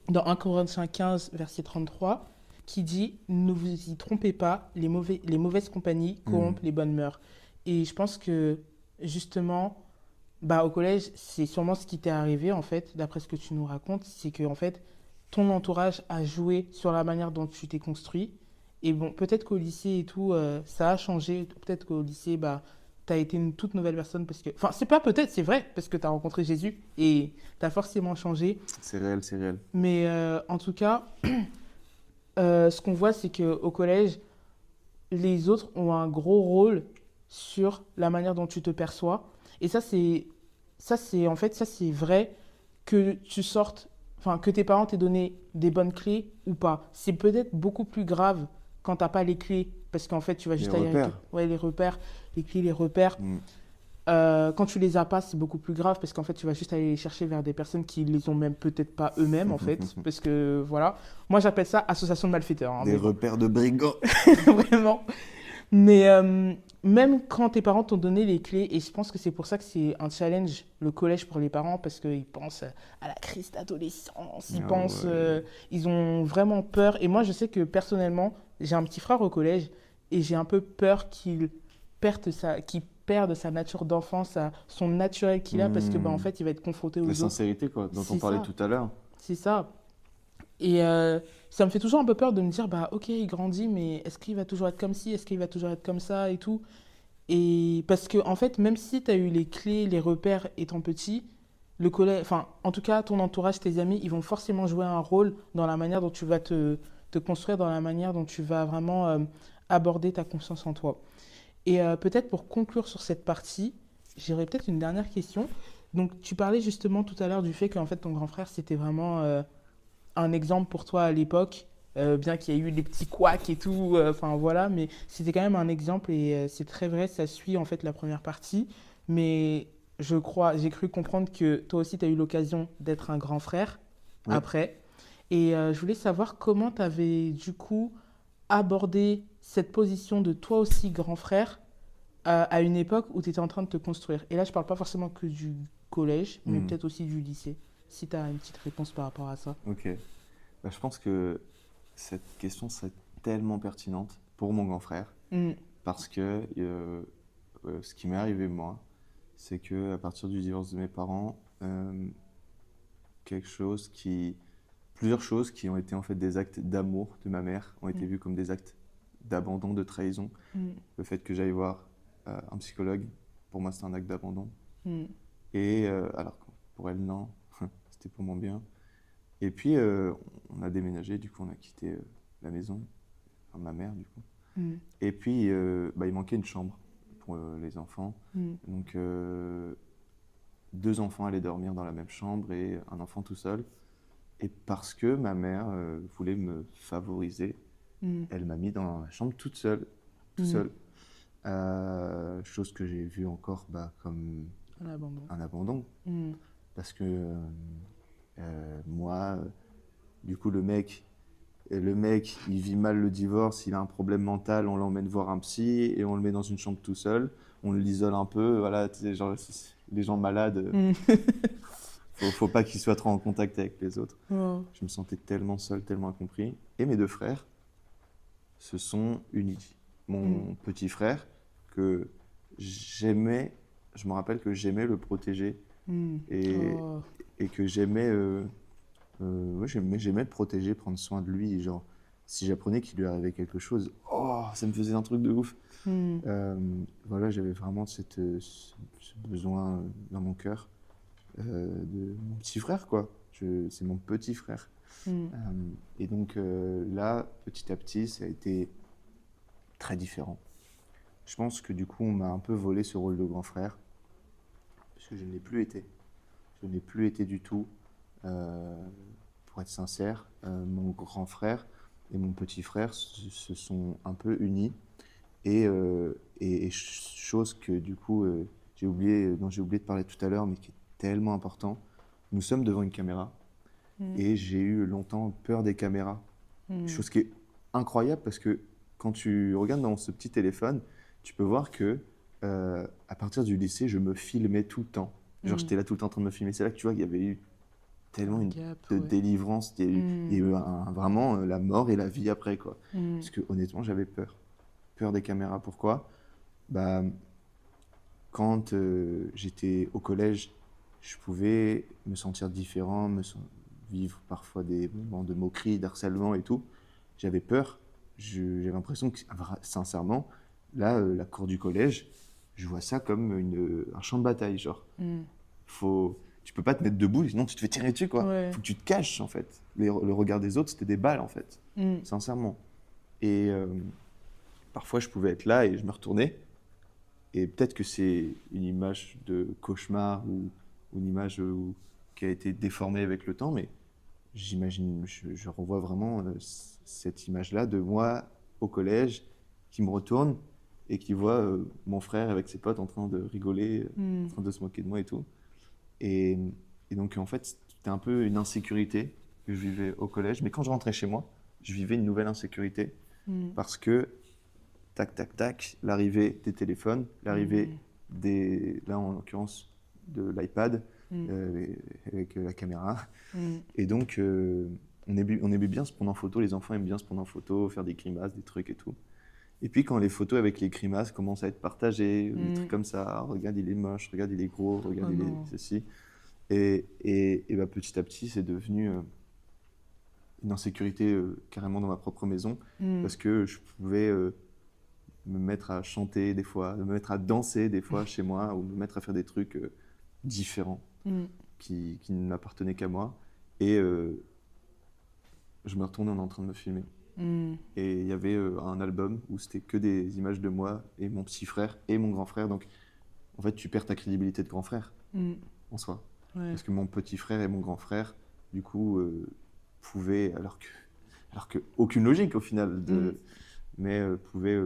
dans 1 Corinthiens 15, verset 33, qui dit ne vous y trompez pas, les mauvaises compagnies Hmm. corrompent les bonnes mœurs. Et je pense que, justement, bah, au collège, c'est sûrement ce qui t'est arrivé, en fait, d'après ce que tu nous racontes, c'est que, en fait, ton entourage a joué sur la manière dont tu t'es construit. Et bon, peut-être qu'au lycée et tout, ça a changé. Peut-être qu'au lycée, bah, tu as été une toute nouvelle personne parce que... Enfin, c'est pas peut-être, c'est vrai, parce que tu as rencontré Jésus et tu as forcément changé. C'est réel, c'est réel. Mais en tout cas, ce qu'on voit, c'est qu'au collège, les autres ont un gros rôle sur la manière dont tu te perçois. Et en fait, ça, c'est vrai que tu sortes, enfin, que tes parents t'aient donné des bonnes clés ou pas. C'est peut-être beaucoup plus grave quand t'as pas les clés, parce qu'en fait, tu vas Les juste aller avec repères. ouais, les repères, les clés, les repères. Hmm. Quand tu les as pas, c'est beaucoup plus grave parce qu'en fait, tu vas juste aller les chercher vers des personnes qui les ont même peut-être pas eux-mêmes, en fait. Parce que, voilà. Moi, j'appelle ça association de malfaiteurs, hein, Des mais bon, repères de brigands. vraiment. Mais même quand tes parents t'ont donné les clés, et je pense que c'est pour ça que c'est un challenge, le collège pour les parents, parce qu'ils pensent à la crise d'adolescence, ils Ah pensent, ouais. ils ont vraiment peur. Et moi, je sais que personnellement, j'ai un petit frère au collège, et j'ai un peu peur qu'il perde sa nature d'enfant, son naturel qu'il a, parce que bah, en Hmm. fait, il va être confronté La aux autres. sincérité, quoi, dont on C'est parlait ça, tout à l'heure. c'est ça. Et ça me fait toujours un peu peur de me dire, bah ok, il grandit, mais est-ce qu'il va toujours être comme ci, est-ce qu'il va toujours être comme ça et tout. Et parce que, en fait, même si tu as eu les clés, les repères étant petit, le collège, enfin, en tout cas, ton entourage, tes amis, ils vont forcément jouer un rôle dans la manière dont tu vas te construire, dans la manière dont tu vas vraiment aborder ta confiance en toi. Et peut-être pour conclure sur cette partie, j'aurais peut-être une dernière question. Donc, tu parlais justement tout à l'heure du fait qu'en fait, ton grand frère, c'était vraiment un exemple pour toi à l'époque, bien qu'il y ait eu des petits couacs et tout, enfin voilà, mais c'était quand même un exemple et c'est très vrai, ça suit en fait la première partie. Mais j'ai cru comprendre que toi aussi tu as eu l'occasion d'être un grand frère Oui. après. Et je voulais savoir comment tu avais du coup abordé cette position de toi aussi grand frère à une époque où tu étais en train de te construire. Et là, je parle pas forcément que du collège, mais Hmm. peut-être aussi du lycée, si tu as une petite réponse par rapport à ça. Ok. Bah, je pense que cette question serait tellement pertinente pour mon grand frère Mm, parce que ce qui m'est arrivé moi, c'est que à partir du divorce de mes parents, quelque chose qui, plusieurs choses qui ont été en fait des actes d'amour de ma mère ont été mm, vus comme des actes d'abandon, de trahison. mm, Le fait que j'aille voir un psychologue, pour moi c'était un acte d'abandon. mm, Et alors que pour elle non, c'était pour mon bien. Et puis on a déménagé, du coup on a quitté la maison, enfin, ma mère du coup. mm, Et puis bah, il manquait une chambre pour les enfants. mm, Donc deux enfants allaient dormir dans la même chambre et un enfant tout seul. Et parce que ma mère voulait me favoriser, mm, elle m'a mis dans la chambre toute seule, tout mm. seul. Chose que j'ai vue encore bah, comme À l'abandon. un abandon. Mm, Parce que moi, du coup, le mec, il vit mal le divorce, il a un problème mental, on l'emmène voir un psy et on le met dans une chambre tout seul. On l'isole un peu, voilà, tu sais, genre, les gens malades, mm. faut pas qu'ils soient trop en contact avec les autres. Oh. Je me sentais tellement seul, tellement incompris. Et mes deux frères se sont unis. Mm, Mon petit frère, que j'aimais, je me rappelle que j'aimais le protéger mm. et, Oh. et que ouais, j'aimais le protéger, prendre soin de lui. Genre, si j'apprenais qu'il lui arrivait quelque chose, oh, ça me faisait un truc de ouf. Mm, Voilà, j'avais vraiment ce besoin dans mon cœur de mon petit frère, quoi. C'est mon petit frère. mm, Et donc là, petit à petit, ça a été très différent. Je pense que du coup, on m'a un peu volé ce rôle de grand frère, puisque je ne l'ai plus été. je n'ai plus été du tout, pour être sincère. Mon grand frère et mon petit frère se sont un peu unis et chose que du coup dont j'ai oublié de parler tout à l'heure, mais qui est tellement important. Nous sommes devant une caméra Mm. et j'ai eu longtemps peur des caméras. Mm. Chose qui est incroyable parce que quand tu regardes dans ce petit téléphone, tu peux voir que à partir du lycée, je me filmais tout le temps. Genre, Mm. j'étais là tout le temps en train de me filmer. C'est là que tu vois qu'il y avait eu tellement Un gap, de ouais. délivrance. Il y a eu vraiment la mort et la vie après, quoi. Mm. Parce que honnêtement, j'avais peur. Peur des caméras. Pourquoi? Bah, quand j'étais au collège, je pouvais me sentir différent, vivre parfois des moments de moquerie, d'harcèlement et tout. J'avais peur. J'avais l'impression que, sincèrement, là, la cour du collège, je vois ça comme un champ de bataille. Genre, Mm. tu peux pas te mettre debout, sinon tu te fais tirer dessus, quoi. Ouais. Faut que tu te caches, en fait. Le regard des autres, c'était des balles, en fait. Mm. Sincèrement. Et parfois, je pouvais être là et je me retournais. Et peut-être que c'est une image de cauchemar ou une image qui a été déformée avec le temps, mais je revois vraiment cette image-là de moi au collège qui me retourne et qui voit mon frère avec ses potes en train de rigoler, Mm. en train de se moquer de moi et tout. Et, et donc en fait, c'était un peu une insécurité que je vivais au collège, mais quand je rentrais chez moi, je vivais une nouvelle insécurité Mm. parce que tac, tac, tac, l'arrivée des téléphones, l'arrivée là en l'occurrence de l'iPad Mm. avec la caméra. Mm. Et donc, on aimait bien se prendre en photo, les enfants aiment bien se prendre en photo, faire des grimaces, des trucs et tout. Et puis quand les photos avec les grimaces commencent à être partagées, des trucs comme ça, ah, regarde il est moche, regarde il est gros, regarde Oh il non. est ceci. Et bah, petit à petit, c'est devenu une insécurité carrément dans ma propre maison, Mm. parce que je pouvais me mettre à chanter des fois, me mettre à danser des fois chez moi, ou me mettre à faire des trucs différents Mm. qui ne m'appartenaient qu'à moi. Et je me retournais, on est en train de me filmer. Mm. Et il y avait un album où c'était que des images de moi et mon petit frère et mon grand frère. Donc, en fait, tu perds ta crédibilité de grand frère Mm. en soi. Ouais. Parce que mon petit frère et mon grand frère, du coup, pouvaient, alors que aucune logique au final, mais pouvaient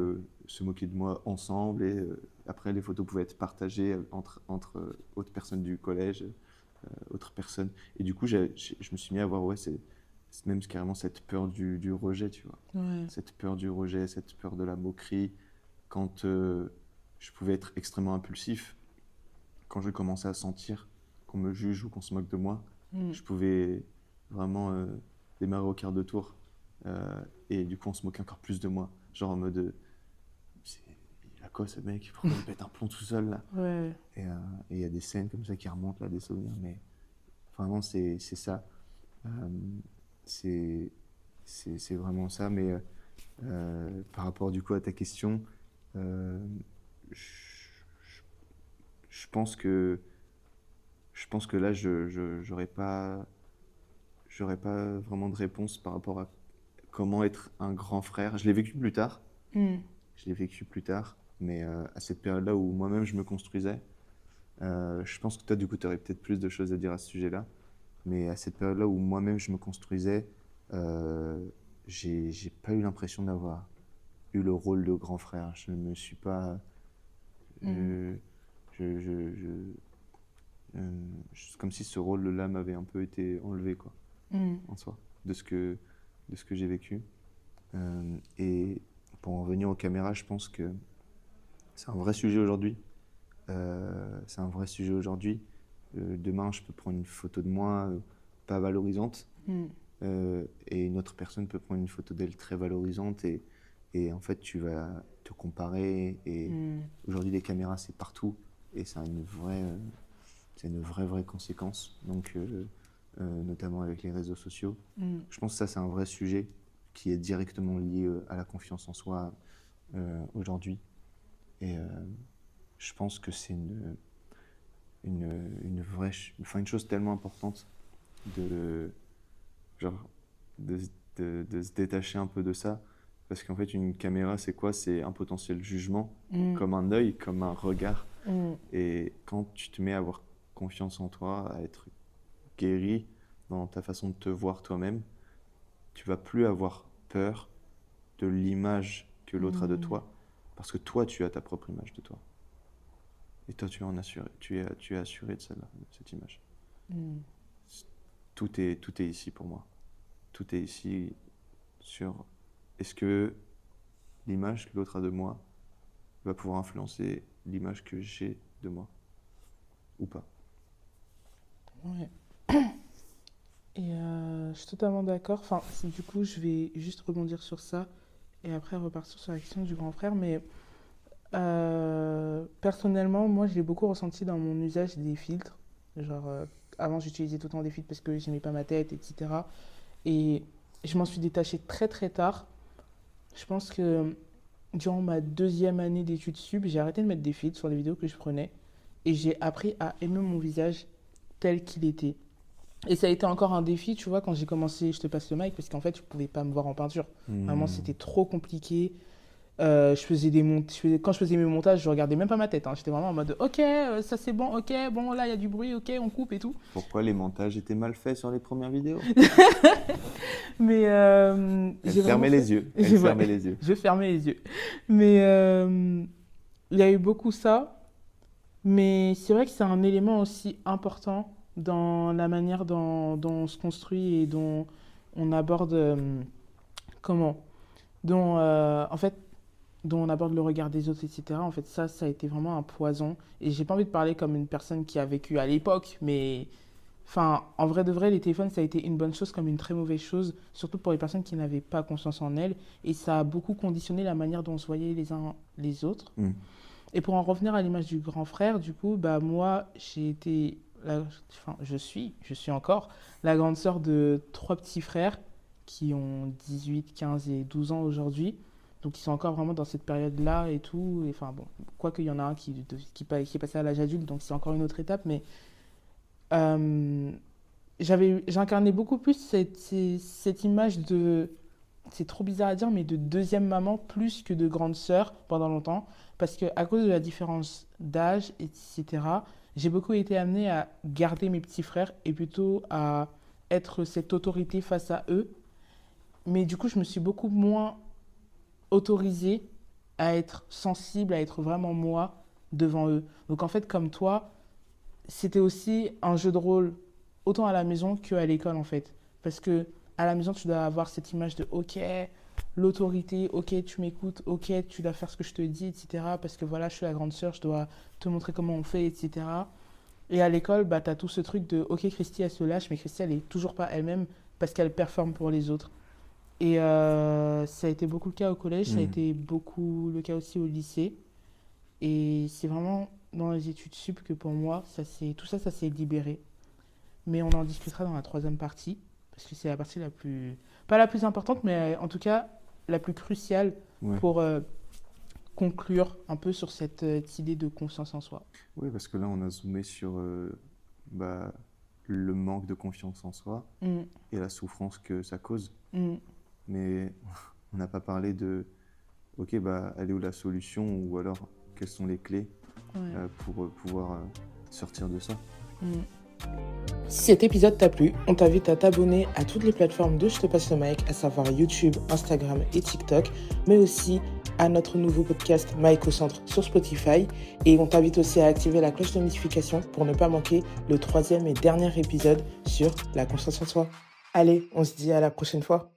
se moquer de moi ensemble. Et après, les photos pouvaient être partagées entre autres personnes du collège, autres personnes. Et du coup, je me suis mis à voir, ouais, c'est même carrément cette peur du rejet, tu vois. Ouais. Cette peur du rejet, cette peur de la moquerie. Quand je pouvais être extrêmement impulsif, quand je commençais à sentir qu'on me juge ou qu'on se moque de moi, Mm. je pouvais vraiment démarrer au quart de tour. Et du coup, on se moquait encore plus de moi. Genre en mode, il a quoi ce mec? Pourquoi il pète un plomb tout seul là? Ouais. Et il y a des scènes comme ça qui remontent là, des souvenirs. Mais vraiment, c'est ça. Euh, c'est vraiment ça. Mais par rapport du coup à ta question, euh, je, je pense que là, j'aurais pas vraiment de réponse par rapport à comment être un grand frère. Je l'ai vécu plus tard. Mm. Je l'ai vécu plus tard, mais à cette période-là où moi-même je me construisais, je pense que toi, du coup, tu aurais peut-être plus de choses à dire à ce sujet-là. Mais à cette période-là où moi-même je me construisais, j'ai pas eu l'impression d'avoir eu le rôle de grand frère. Je ne me suis pas. Mm. C'est comme si ce rôle-là m'avait un peu été enlevé, quoi, Mm. en soi, de ce que j'ai vécu. Et pour en revenir aux caméras, je pense que c'est un vrai sujet aujourd'hui. C'est un vrai sujet aujourd'hui. Demain, je peux prendre une photo de moi pas valorisante, Mm. et une autre personne peut prendre une photo d'elle très valorisante, et en fait, tu vas te comparer. Et Mm. aujourd'hui, les caméras, c'est partout, et ça a c'est une vraie conséquence. Donc, notamment avec les réseaux sociaux. Mm. Je pense que ça, c'est un vrai sujet qui est directement lié à la confiance en soi aujourd'hui. Et je pense que c'est une chose tellement importante de, genre, de, de se détacher un peu de ça. Parce qu'en fait, une caméra, c'est quoi? C'est un potentiel jugement, Mm. comme un œil, comme un regard. Mm. Et quand tu te mets à avoir confiance en toi, à être guéri dans ta façon de te voir toi-même, tu vas plus avoir peur de l'image que l'autre a de toi, parce que toi, tu as ta propre image de toi. Et toi, tu es assuré de celle-là, de cette image. Tout est ici pour moi. Tout est ici sur est-ce que l'image que l'autre a de moi va pouvoir influencer l'image que j'ai de moi ou pas. Ouais. Et je suis totalement d'accord. Enfin, du coup, je vais juste rebondir sur ça et après repartir sur la question du grand frère. Mais personnellement, moi, je l'ai beaucoup ressenti dans mon usage des filtres. Genre, avant, j'utilisais tout le temps des filtres parce que j'aimais pas ma tête, etc. Et je m'en suis détachée très, très tard. Je pense que durant ma 2e année d'études sup, j'ai arrêté de mettre des filtres sur les vidéos que je prenais. Et j'ai appris à aimer mon visage tel qu'il était. Et ça a été encore un défi, tu vois, quand j'ai commencé Je te passe le mic, parce qu'en fait, je pouvais pas me voir en peinture. Vraiment, c'était trop compliqué. Quand je faisais mes montages, je regardais même pas ma tête. J'étais vraiment en mode, ok, ça c'est bon, ok, bon, là, il y a du bruit, ok, on coupe et tout. Pourquoi les montages étaient mal faits sur les premières vidéos? Mais Elle fermait les yeux. Elle fermait les yeux. Je fermais les yeux. Mais il y a eu beaucoup ça. Mais c'est vrai que c'est un élément aussi important dans la manière dont on se construit et dont on aborde dont on aborde le regard des autres, etc. En fait, ça a été vraiment un poison. Et j'ai pas envie de parler comme une personne qui a vécu à l'époque, mais enfin, en vrai de vrai, les téléphones, ça a été une bonne chose comme une très mauvaise chose, surtout pour les personnes qui n'avaient pas confiance en elles. Et ça a beaucoup conditionné la manière dont on se voyait les uns les autres. Et pour en revenir à l'image du grand frère, du coup, bah moi, je suis encore la grande sœur de 3 petits frères qui ont 18, 15 et 12 ans aujourd'hui. Donc ils sont encore vraiment dans cette période-là et tout. Et, enfin bon, quoique il y en a un qui est passé à l'âge adulte, donc c'est encore une autre étape. Mais j'incarnais beaucoup plus cette image de, c'est trop bizarre à dire, mais de deuxième maman plus que de grande sœur pendant longtemps. Parce qu'à cause de la différence d'âge, etc., j'ai beaucoup été amenée à garder mes petits frères et plutôt à être cette autorité face à eux. Mais du coup, je me suis beaucoup moins autorisée à être sensible, à être vraiment moi devant eux. Donc en fait, comme toi, c'était aussi un jeu de rôle autant à la maison qu'à l'école en fait. Parce que à la maison, tu dois avoir cette image de ok, l'autorité, ok, tu m'écoutes, ok, tu dois faire ce que je te dis, etc. Parce que voilà, je suis la grande sœur, je dois te montrer comment on fait, etc. Et à l'école, bah, tu as tout ce truc de ok, Christy, elle se lâche, mais Christy, elle est toujours pas elle-même parce qu'elle performe pour les autres. Et ça a été beaucoup le cas au collège, ça a été beaucoup le cas aussi au lycée. Et c'est vraiment dans les études sup que pour moi, tout ça s'est libéré. Mais on en discutera dans la 3e partie, parce que c'est la partie pas la plus importante, mais en tout cas la plus cruciale pour conclure un peu sur cette idée de confiance en soi. Oui, parce que là, on a zoomé sur le manque de confiance en soi et la souffrance que ça cause. Mais on n'a pas parlé de, ok, bah, elle est où la solution ou alors quelles sont les clés pour pouvoir sortir de ça. Si cet épisode t'a plu, on t'invite à t'abonner à toutes les plateformes de Je te passe le mic, à savoir YouTube, Instagram et TikTok, mais aussi à notre nouveau podcast Mic au centre sur Spotify. Et on t'invite aussi à activer la cloche de notification pour ne pas manquer le 3e et dernier épisode sur la confiance en soi. Allez, on se dit à la prochaine fois.